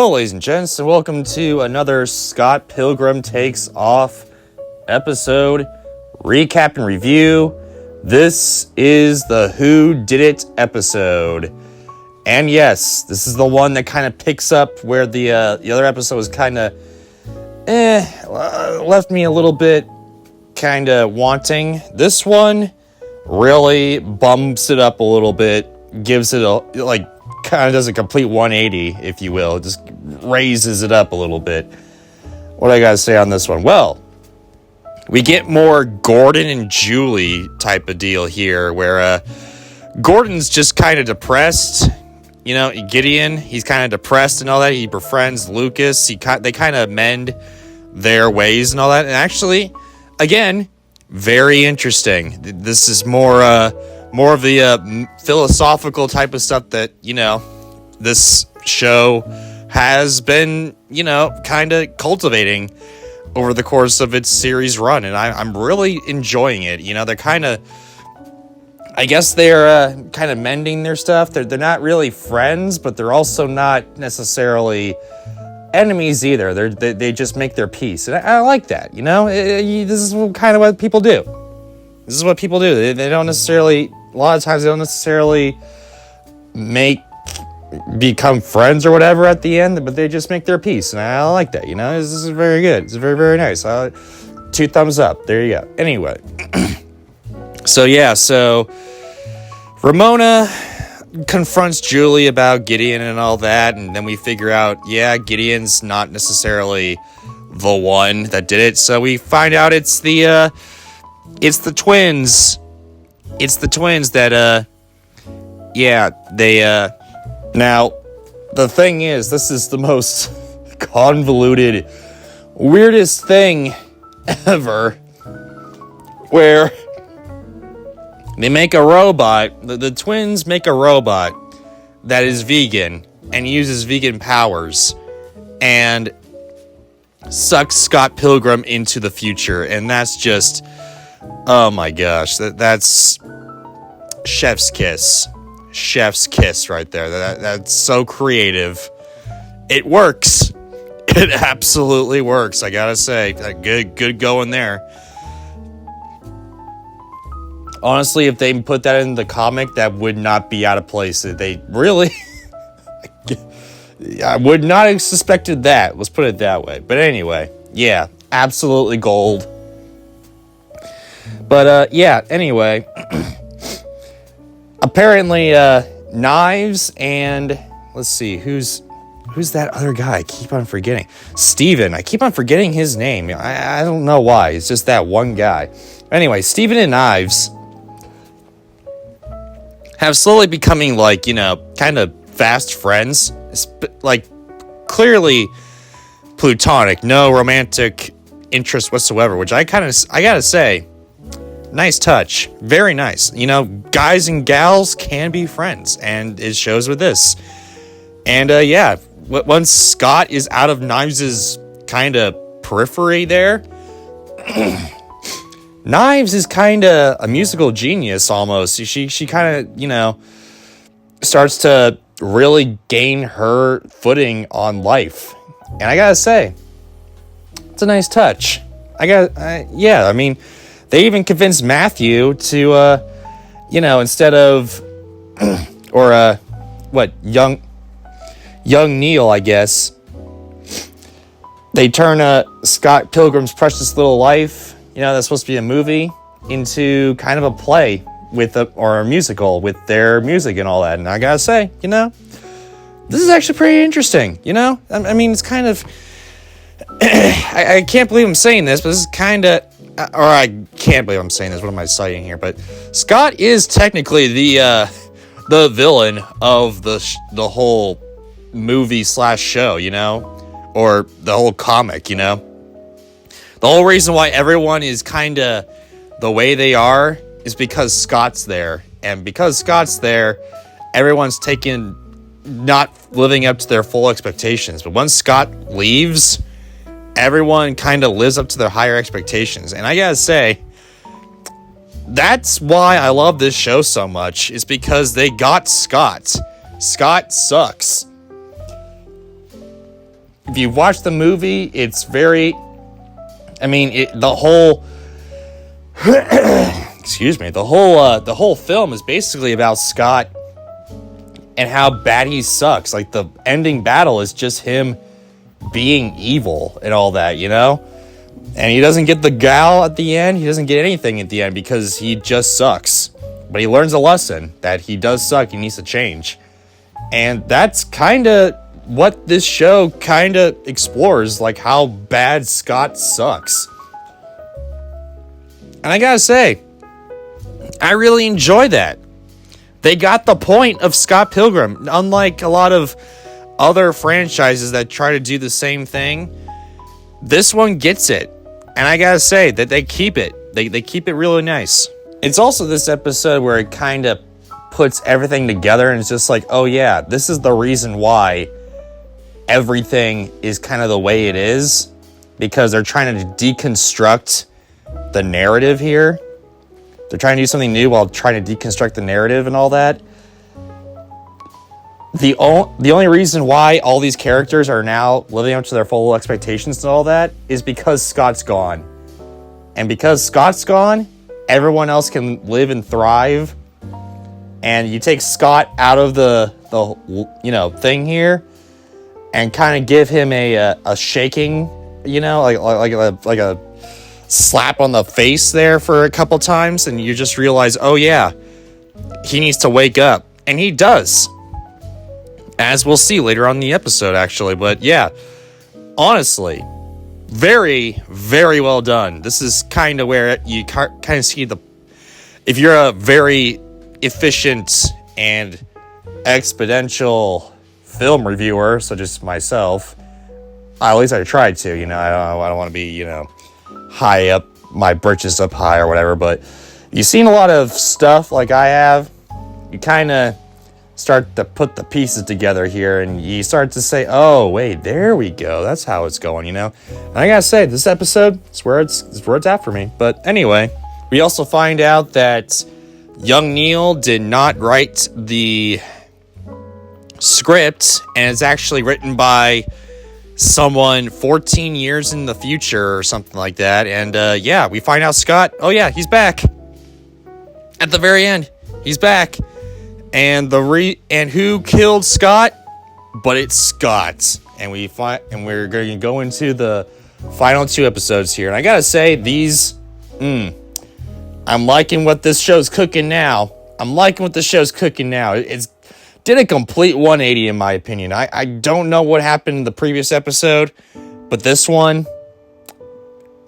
Hello, ladies and gents, and welcome to another Scott Pilgrim Takes Off episode recap and review. This is the Who Did It episode. And yes, this is the one that kind of picks up where the other episode was kind of left me a little bit kind of wanting. This one really bumps it up a little bit, gives it a kind of does a complete 180, if you will. Just raises it up a little bit. What do I gotta say on this one? Well, we get more Gordon and Julie type of deal here, where Gordon's just kind of depressed. You know, Gideon, he's kind of depressed and all that. He befriends Lucas. They kind of mend their ways and all that. And actually, again, very interesting. This is more of the philosophical type of stuff that, this show has been, kind of cultivating over the course of its series run. And I'm really enjoying it. They're kind of, I guess they're kind of mending their stuff. They're not really friends, but they're also not necessarily enemies either. They just make their peace. And I like that, This is kind of what people do. This is what people do. They don't necessarily... A lot of times they don't necessarily become friends or whatever at the end, but they just make their peace. And I like that, This is very good. It's very, very nice. 2 thumbs up. There you go. Anyway. So Ramona confronts Julie about Gideon and all that, and then we figure out, Gideon's not necessarily the one that did it. So we find out it's the twins. It's the twins that, now, the thing is, this is the most convoluted, weirdest thing ever, where they make a robot, the twins make a robot that is vegan and uses vegan powers and sucks Scott Pilgrim into the future, and that's just... Oh my gosh, that's chef's kiss. Chef's kiss right there. That's so creative. It works. It absolutely works, I gotta say. Good going there. Honestly, if they put that in the comic, that would not be out of place. They really... I would not have suspected that. Let's put it that way. But anyway, absolutely gold. But, anyway, apparently, Knives and, let's see, who's that other guy? I keep on forgetting. Steven. I keep on forgetting his name. I don't know why. It's just that one guy. Anyway, Steven and Knives have slowly becoming, kind of fast friends. Clearly platonic. No romantic interest whatsoever, which I gotta say, nice touch. Very nice. Guys and gals can be friends, and it shows with this. And, once Scott is out of Knives' kind of periphery there, Knives is kind of a musical genius almost. She kind of, starts to really gain her footing on life. And I gotta say, it's a nice touch. They even convinced Matthew to, instead of, young Neil, I guess, they turn Scott Pilgrim's Precious Little Life, that's supposed to be a movie, into kind of a play or a musical with their music and all that. And I gotta say, this is actually pretty interesting, it's kind of, I can't believe I'm saying this, but this is kind of, or I can't believe I'm saying this. What am I citing here? But Scott is technically the villain of the whole movie / show, or the whole comic, The whole reason why everyone is kind of the way they are is because Scott's there, and because Scott's there, everyone's not living up to their full expectations. But once Scott leaves, everyone kind of lives up to their higher expectations. And I gotta say, that's why I love this show so much, is because they got Scott. Scott sucks. if you watch the movie, it's very, I mean, the whole, excuse me, the whole film is basically about Scott and how bad he sucks. Like, the ending battle is just him being evil and all that, you know? And he doesn't get the gal at the end. He doesn't get anything at the end because he just sucks. But he learns a lesson that he does suck. He needs to change. And that's kind of what this show kind of explores, like how bad Scott sucks. And I gotta say, I really enjoy that. They got the point of Scott Pilgrim. Unlike a lot of other franchises that try to do the same thing, this one gets it. And I gotta say that they keep it. They keep it really nice. It's also this episode where it kind of puts everything together and it's just like, oh yeah, this is the reason why everything is kind of the way it is. Because they're trying to deconstruct the narrative here. They're trying to do something new while trying to deconstruct the narrative and all that. The only reason why all these characters are now living up to their full expectations and all that is because Scott's gone. And because Scott's gone, everyone else can live and thrive. And you take Scott out of the thing here and kind of give him a shaking, like a slap on the face there for a couple times, and you just realize, oh yeah, he needs to wake up. And he does. As we'll see later on in the episode, actually. But yeah, honestly, very, very well done. This is kind of where you kind of see if you're a very efficient and exponential film reviewer, such as myself, at least I tried to, I don't want to be, high up, my britches up high or whatever, but you've seen a lot of stuff like I have. You kind of start to put the pieces together here, and you start to say, oh, wait, there we go. That's how it's going, And I gotta say, this episode is where it's at for me. But anyway, we also find out that young Neil did not write the script, and it's actually written by someone 14 years in the future or something like that. And yeah, we find out Scott, oh yeah, he's back. At the very end, he's back. And who killed Scott? But it's Scott. And we're going to go into the final 2 episodes here. And I gotta say, these, I'm liking what this show's cooking now. It's did a complete 180 in my opinion. I don't know what happened in the previous episode, but this one,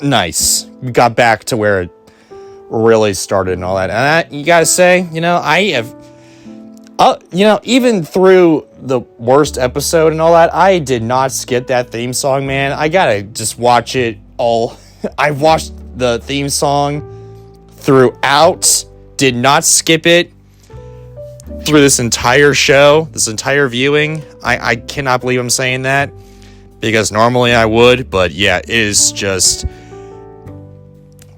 nice. We got back to where it really started and all that. And you gotta say, I have, even through the worst episode and all that, I did not skip that theme song, man. I gotta just watch it all. I watched the theme song throughout, did not skip it through this entire show, this entire viewing. I cannot believe I'm saying that, because normally I would, but yeah, it is just,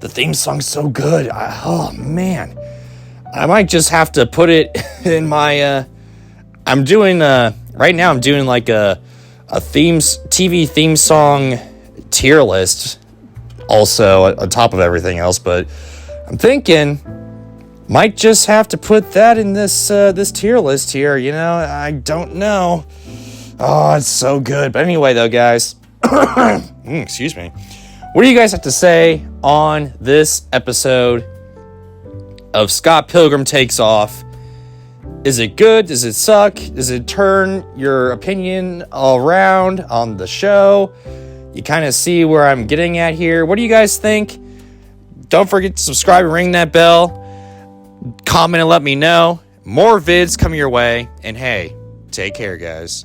the theme song's so good. Oh man, I might just have to put it in my, I'm doing like a TV theme song tier list also on top of everything else, but I'm thinking might just have to put that in this tier list here, I don't know. Oh, it's so good. But anyway though, guys, excuse me. What do you guys have to say on this episode of Scott Pilgrim Takes Off? Is it good? Does it suck? Does it turn your opinion all around on the show? You kind of see where I'm getting at here. What do you guys think? Don't forget to subscribe and ring that bell. Comment and let me know. More vids coming your way. And hey, take care, guys.